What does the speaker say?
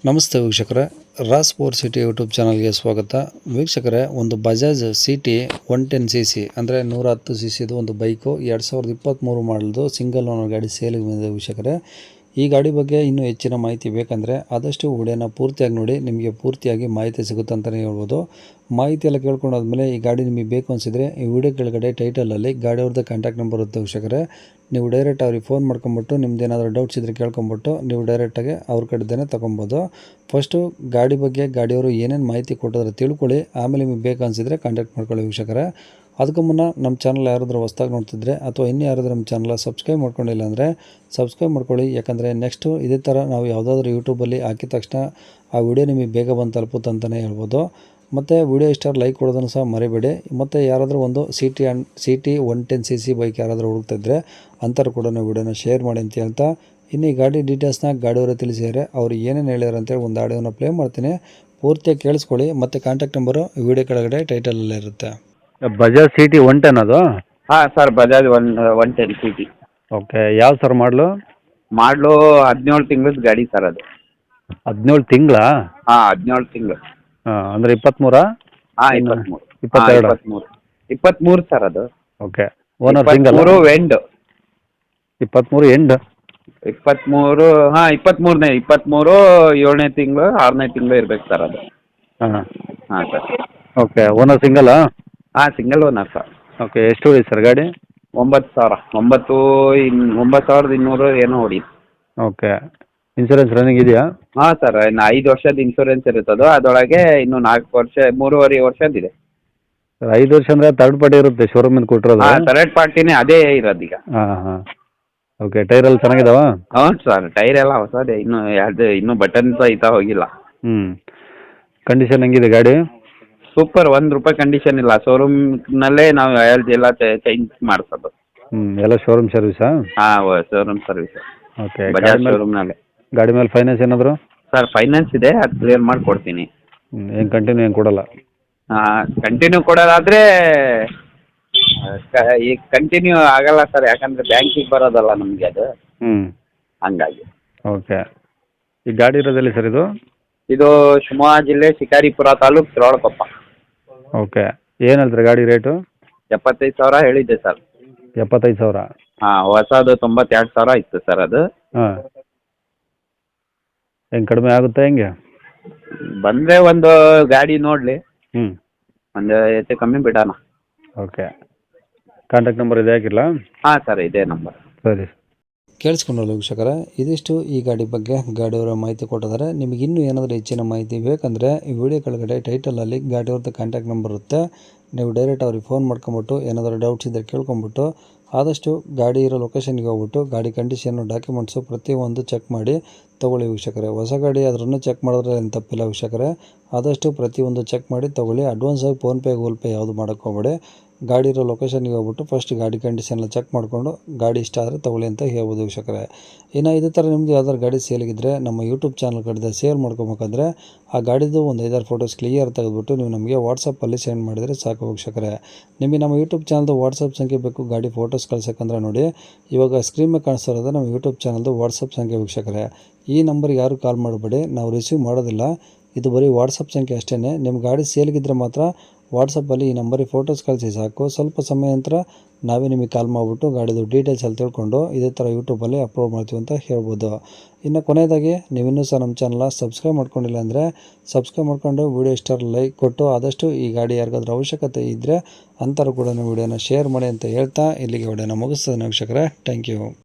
ನಮಸ್ತೆ ವೀಕ್ಷಕರೇ, Raas four city YouTube ಚಾನಲ್ಗೆ ಸ್ವಾಗತ. ವೀಕ್ಷಕರೇ, ಒಂದು ಬಜಾಜ್ ಸಿಟಿ 110cc ಅಂದರೆ 110cc ಒಂದು ಬೈಕು 2023 ಮಾಡಲ್ದು ಸಿಂಗಲ್ ಓನರ್ ಗಾಡಿ ಸೇಲಿಗೆ ಬಂದಿದೆ. ವೀಕ್ಷಕರೇ, ಈ ಗಾಡಿ ಬಗ್ಗೆ ಇನ್ನೂ ಹೆಚ್ಚಿನ ಮಾಹಿತಿ ಬೇಕಂದರೆ ಆದಷ್ಟು ವಿಡಿಯೋನ ಪೂರ್ತಿಯಾಗಿ ನೋಡಿ, ನಿಮಗೆ ಪೂರ್ತಿಯಾಗಿ ಮಾಹಿತಿ ಸಿಗುತ್ತೆ ಅಂತಲೇ ಹೇಳ್ಬೋದು. ಮಾಹಿತಿ ಎಲ್ಲ ಕೇಳ್ಕೊಂಡಾದ್ಮೇಲೆ ಈ ಗಾಡಿ ನಿಮಗೆ ಬೇಕು ಅನಿಸಿದರೆ ಈ ವಿಡಿಯೋ ಕೆಳಗಡೆ ಟೈಟಲಲ್ಲಿ ಗಾಡಿಯವ್ರದ್ದು ಕಾಂಟ್ಯಾಕ್ಟ್ ನಂಬರ್ ಇರುತ್ತೆ. ವೀಕ್ಷಕರೇ, ನೀವು ಡೈರೆಕ್ಟ್ ಅವ್ರಿಗೆ ಫೋನ್ ಮಾಡ್ಕೊಂಬಿಟ್ಟು ನಿಮ್ದು ಏನಾದರೂ ಡೌಟ್ಸ್ ಇದ್ದರೆ ಕೇಳ್ಕೊಂಬಿಟ್ಟು ನೀವು ಡೈರೆಕ್ಟಾಗಿ ಅವ್ರ ಕಡೆದೇ ತೊಗೊಬೋದು. ಫಸ್ಟು ಗಾಡಿ ಬಗ್ಗೆ ಗಾಡಿಯವರು ಏನೇನು ಮಾಹಿತಿ ಕೊಟ್ಟಿದ್ರೆ ತಿಳ್ಕೊಳ್ಳಿ, ಆಮೇಲೆ ನಿಮಗೆ ಬೇಕು ಅನಿಸಿದರೆ ಕಾಂಟ್ಯಾಕ್ಟ್ ಮಾಡ್ಕೊಳ್ಳಿ. ವೀಕ್ಷಕರೇ, ಅದಕ್ಕೂ ಮುನ್ನ ನಮ್ಮ ಚಾನಲ್ ಯಾರಾದರೂ ಹೊಸ್ದಾಗಿ ನೋಡ್ತಿದ್ರೆ ಅಥವಾ ಇನ್ನೂ ಯಾರಾದರೂ ನಮ್ಮ ಚಾನಲ್ ಸಬ್ಸ್ಕ್ರೈಬ್ ಮಾಡ್ಕೊಂಡಿಲ್ಲ ಅಂದರೆ ಸಬ್ಸ್ಕ್ರೈಬ್ ಮಾಡ್ಕೊಳ್ಳಿ. ಯಾಕಂದರೆ ನೆಕ್ಸ್ಟು ಇದೇ ಥರ ನಾವು ಯಾವುದಾದ್ರೂ ಯೂಟ್ಯೂಬಲ್ಲಿ ಹಾಕಿದ ತಕ್ಷಣ ಆ ವಿಡಿಯೋ ನಿಮಗೆ ಬೇಗ ಬಂದು ತಲುಪುತ್ತೆ ಅಂತಲೇ ಹೇಳ್ಬೋದು. ಮತ್ತು ವಿಡಿಯೋ ಇಷ್ಟ ಲೈಕ್ ಕೊಡೋದನ್ನು ಸಹ ಮರಿಬೇಡಿ. ಮತ್ತು ಯಾರಾದರೂ ಒಂದು ಸಿಟಿ 110cc ಬೈಕ್ ಯಾರಾದರೂ ಹುಡುಕ್ತಿದ್ರೆ ಅಂಥವ್ರು ಕೂಡ ವಿಡಿಯೋನ ಶೇರ್ ಮಾಡಿ ಅಂತ ಹೇಳ್ತಾ, ಇನ್ನು ಈ ಗಾಡಿ ಡೀಟೇಲ್ಸ್ನ ಗಾಡಿಯವರೇ ತಿಳಿಸಿದರೆ ಅವ್ರು ಏನೇನು ಹೇಳ್ಯಾರ ಅಂತೇಳಿ ಒಂದು ಆಡಿಯೋನ ಪ್ಲೇ ಮಾಡ್ತೀನಿ, ಪೂರ್ತಿಯಾಗಿ ಕೇಳಿಸ್ಕೊಳ್ಳಿ. ಮತ್ತು ಕಾಂಟ್ಯಾಕ್ಟ್ ನಂಬರು ವಿಡಿಯೋ ಕೆಳಗಡೆ ಟೈಟಲಲ್ಲೇ ಇರುತ್ತೆ. ಬಜಾಜ್ ಸಿಟಿ 110 ಅದು? ಹಾಂ ಸರ್, ಬಜಾಜ್ 110 ಸಿಟಿ. ಓಕೆ, ಯಾವ ಸರ್ ಮಾಡಲು? 17 ತಿಂಗಳದ ಗಾಡಿ ಸರ್ ಅದು. 17 ತಿಂಗಳಾ? ಹಾಂ, 17 ತಿಂಗಳು. ಹಾಂ, ಅಂದರೆ 23? ಹಾಂ, 23. 22? 23 ಸರ್ ಅದು. Okay, owner single? 23 end. 23 end? 23, ಹಾಂ 23ನೇ 23 7ನೇ ತಿಂಗಳು 6ನೇ ತಿಂಗಳು ಇರ್ಬೇಕು ಸರ್ ಅದು. ಹಾಂ ಹಾಂ ಸರ್. Okay, owner ಸಿಂಗಲ್ಲಾ? ಹಾಂ, ಸಿಂಗಲ್ ಓನರ್ ಸರ್. ಓಕೆ, ಎಷ್ಟು ಹೊಡಿ ಸರ್ ಗಾಡಿ? 9,000 9,200 ಏನೋ ಹೊಡಿ. ಓಕೆ, ಇನ್ಸೂರೆನ್ಸ್ ರನ್ನಿಂಗ್ ಇದೆಯಾ? ಹಾಂ ಸರ್, ಇನ್ನು 5 ವರ್ಷದ ಇನ್ಶೂರೆನ್ಸ್ ಇರುತ್ತದು. ಅದರೊಳಗೆ ಇನ್ನೂ 4 ವರ್ಷ 3.5 ವರ್ಷದಿದೆ. ಸರ್ 5 ವರ್ಷ ಅಂದರೆ ಥರ್ಡ್ ಪಾರ್ಟಿ ಇರುತ್ತೆ, ಶೋರೂಮಿಂದ ಕೊಟ್ಟಿರೋದು? ಹಾಂ, ಥರ್ಡ್ ಪಾರ್ಟಿನೇ ಅದೇ ಇರೋದೀಗ. ಹಾಂ ಹಾಂ. ಓಕೆ, ಟೈರಲ್ಲಿ ಚೆನ್ನಾಗಿದಾವ? ಹ್ಞೂ ಸರ್, ಟೈರ್ ಎಲ್ಲ ಹೊಸದೇ. ಇನ್ನೂ ಬಟನ್ ಸಹಿತ ಹೋಗಿಲ್ಲ. ಹ್ಞೂ. ಕಂಡೀಷನ್ ಹೆಂಗಿದೆ ಗಾಡಿ? ಸೂಪರ್, ₹1 ಕಂಡೀಷನ್ ಇಲ್ಲ. ಶೋರೂಮ್ನಲ್ಲೇ ನಾವು ಆಯಿಲ್ ಎಲ್ಲ ಚೇಂಜ್ ಮಾಡಿಸೋದು. ಎಲ್ಲ ಶೋರೂಮ್ ಸರ್ವಿಸಾ? ಹಾಂ, ಶೋರೂಮ್ ಸರ್ವಿಸ್. ಓಕೆ, ಬಜಾಜ್ ಶೋರೂಮ್ನಲ್ಲೇ. ಗಾಡಿ ಮೇಲೆ ಫೈನಾನ್ಸ್ ಏನಾದರೂ? ಸರ್, ಫೈನಾನ್ಸ್ ಇದೆ, ಅದು ಕ್ಲಿಯರ್ ಮಾಡಿ ಕೊಡ್ತೀನಿ. ಏನು ಕಂಟಿನ್ಯೂ ಏನು ಕೊಡಲ್ಲ? ಕಂಟಿನ್ಯೂ ಕೊಡೋದಾದರೆ ಈಗ ಕಂಟಿನ್ಯೂ ಆಗಲ್ಲ ಸರ್, ಯಾಕಂದರೆ ಬ್ಯಾಂಕಿಗೆ ಬರೋದಲ್ಲ ನಮಗೆ ಅದು. ಹಂಗಾಗಿ. ಓಕೆ, ಈ ಗಾಡಿ ಇರೋದಲ್ಲಿ ಸರ್ ಇದು? ಇದು ಶಿವಮೊಗ್ಗ ಜಿಲ್ಲೆ ಶಿಕಾರಿಪುರ ತಾಲೂಕು ತಿರುವಳಕೊಪ್ಪ. ಓಕೆ, ಏನು ಹೇಳ್ತಾರೆ ಗಾಡಿ ರೇಟು? 75,000 ಹೇಳಿದ್ದೆ ಸರ್. 75,000? ಹಾಂ, ಹೊಸದು 92,000 ಇತ್ತು ಸರ್ ಅದು. ಹಾಂ, ಹೆಂಗೆ ಕಡಿಮೆ ಆಗುತ್ತೆ ಹೆಂಗೆ? ಬಂದರೆ ಒಂದು ಗಾಡಿ ನೋಡಲಿ, ಹ್ಞೂ, ಒಂದು ಹೆಚ್ಚು ಕಮ್ಮಿ ಬಿಡೋಣ. ಓಕೆ, ಕಾಂಟ್ಯಾಕ್ಟ್ ನಂಬರ್ ಇದೆ ಹಾಕಿರಲಾ? ಹಾಂ ಸರ್, ಇದೇ ನಂಬರ್. ಸರಿ. ಕೇಳಿಸ್ಕೊಂಡಲ್ಲ ವೀಕ್ಷಕರೇ, ಇದಿಷ್ಟು ಈ ಗಾಡಿ ಬಗ್ಗೆ ಗಾಡಿಯವರ ಮಾಹಿತಿ ಕೊಟ್ಟಿದ್ದಾರೆ. ನಿಮಗೆ ಇನ್ನೂ ಏನಾದರೂ ಹೆಚ್ಚಿನ ಮಾಹಿತಿ ಬೇಕಂದರೆ ಈ ವಿಡಿಯೋ ಕೆಳಗಡೆ ಟೈಟಲಲ್ಲಿ ಗಾಡಿಯವ್ರದ್ದು ಕಾಂಟ್ಯಾಕ್ಟ್ ನಂಬರ್ ಇರುತ್ತೆ. ನೀವು ಡೈರೆಕ್ಟ್ ಅವ್ರಿಗೆ ಫೋನ್ ಮಾಡ್ಕೊಂಬಿಟ್ಟು ಏನಾದರೂ ಡೌಟ್ಸ್ ಇದ್ದರೆ ಕೇಳ್ಕೊಂಬಿಟ್ಟು ಆದಷ್ಟು ಗಾಡಿ ಇರೋ ಲೊಕೇಶನ್ಗೆ ಹೋಗ್ಬಿಟ್ಟು ಗಾಡಿ ಕಂಡೀಷನ್ನು ಡಾಕ್ಯುಮೆಂಟ್ಸು ಪ್ರತಿಯೊಂದು ಚೆಕ್ ಮಾಡಿ ತೊಗೊಳ್ಳಿ ವೀಕ್ಷಕರೇ. ಹೊಸ ಗಾಡಿ ಅದನ್ನು ಚೆಕ್ ಮಾಡಿದ್ರೆ ಏನು ತಪ್ಪಿಲ್ಲ ವೀಕ್ಷಕರೇ. ಆದಷ್ಟು ಪ್ರತಿಯೊಂದು ಚೆಕ್ ಮಾಡಿ ತೊಗೊಳ್ಳಿ. ಅಡ್ವಾನ್ಸಾಗಿ ಫೋನ್ಪೇ ಗೂಗಲ್ ಪೇ ಯಾವುದು ಮಾಡೋಕ್ಕೆ ಹೋಗಬೇಡಿ. ಗಾಡಿ ಇರೋ ಲೊಕೇಶನ್ಗೆ ಹೋಗ್ಬಿಟ್ಟು ಫಸ್ಟ್ ಗಾಡಿ ಕಂಡೀಷನ್ ಎಲ್ಲ ಚೆಕ್ ಮಾಡಿಕೊಂಡು ಗಾಡಿ ಇಷ್ಟ ಆದರೆ ತೊಗೊಳ್ಳಿ ಅಂತ ಹೇಳ್ಬೋದು ವೀಕ್ಷಕರೇ. ಇನ್ನು ಇದೇ ಥರ ನಿಮ್ಮದು ಯಾವ್ದಾದ್ರು ಗಾಡಿ ಸೇಲಿಗಿದ್ರೆ ನಮ್ಮ ಯೂಟ್ಯೂಬ್ ಚಾನಲ್ ಕಡೆ ಶೇರ್ ಮಾಡ್ಕೊಬೇಕಂದ್ರೆ ಆ ಗಾಡಿದು ಒಂದು 5-6 ಫೋಟೋಸ್ ಕ್ಲಿಯರ್ ತೆಗೆದುಬಿಟ್ಟು ನೀವು ನಮಗೆ ವಾಟ್ಸಪ್ಪಲ್ಲಿ ಸೆಂಡ್ ಮಾಡಿದರೆ ಸಾಕು ವೀಕ್ಷಕರೇ. ನಿಮಗೆ ನಮ್ಮ ಯೂಟ್ಯೂಬ್ ಚಾನಲ್ದು ವಾಟ್ಸಪ್ ಸಂಖ್ಯೆ ಬೇಕು ಗಾಡಿ ಫೋಟೋಸ್ ಕಳ್ಸೋಕ್ಕಂದ್ರೆ ನೋಡಿ, ಇವಾಗ ಸ್ಕ್ರೀನ್ ಮೇಲೆ ಕಾಣಿಸ್ತಾ ಇರೋದು ನಮ್ಮ ಯೂಟ್ಯೂಬ್ ಚಾನಲ್ದು ವಾಟ್ಸಪ್ ಸಂಖ್ಯೆ ವೀಕ್ಷಕರೇ. ಈ ನಂಬರ್ಗೆ ಯಾರು ಕಾಲ್ ಮಾಡಬೇಡಿ, ನಾವು ರಿಸೀವ್ ಮಾಡೋದಿಲ್ಲ. ಇದು ಬರೀ ವಾಟ್ಸಪ್ ಸಂಖ್ಯೆ ಅಷ್ಟೇ. ನಿಮ್ಮ ಗಾಡಿ ಸೇಲ್ಗಿದ್ರೆ ಮಾತ್ರ ವಾಟ್ಸಪ್ಪಲ್ಲಿ ಈ ನಂಬರಿಗೆ ಫೋಟೋಸ್ ಕಳಿಸಿ ಸಾಕು. ಸ್ವಲ್ಪ ಸಮಯ ನಂತರ ನಾವೇ ನಿಮಗೆ ಕಾಲ್ ಮಾಡಿಬಿಟ್ಟು ಗಾಡಿದು ಡೀಟೇಲ್ಸ್ ಎಲ್ಲ ತಿಳ್ಕೊಂಡು ಇದೇ ಥರ ಯೂಟ್ಯೂಬಲ್ಲಿ ಅಪ್ಲೋಡ್ ಮಾಡ್ತೀವಿ ಅಂತ ಹೇಳ್ಬೋದು. ಇನ್ನು ಕೊನೆಯದಾಗಿ ನೀವು ಇನ್ನೂ ಸಹ ನಮ್ಮ ಚಾನಲ್ನ ಸಬ್ಸ್ಕ್ರೈಬ್ ಮಾಡ್ಕೊಂಡಿಲ್ಲ ಅಂದರೆ ಸಬ್ಸ್ಕ್ರೈಬ್ ಮಾಡ್ಕೊಂಡು ವಿಡಿಯೋ ಇಷ್ಟ ಲೈಕ್ ಕೊಟ್ಟು ಆದಷ್ಟು ಈ ಗಾಡಿ ಯಾರಿಗಾದ್ರೂ ಅವಶ್ಯಕತೆ ಇದ್ದರೆ ಅಂಥವ್ರು ಕೂಡ ವಿಡಿಯೋನ ಶೇರ್ ಮಾಡಿ ಅಂತ ಹೇಳ್ತಾ ಇಲ್ಲಿಗೆ ವಿಡಿಯೋನ ಮುಗಿಸ್ತೇನೆ ವೀಕ್ಷಕರೇ. Thank you.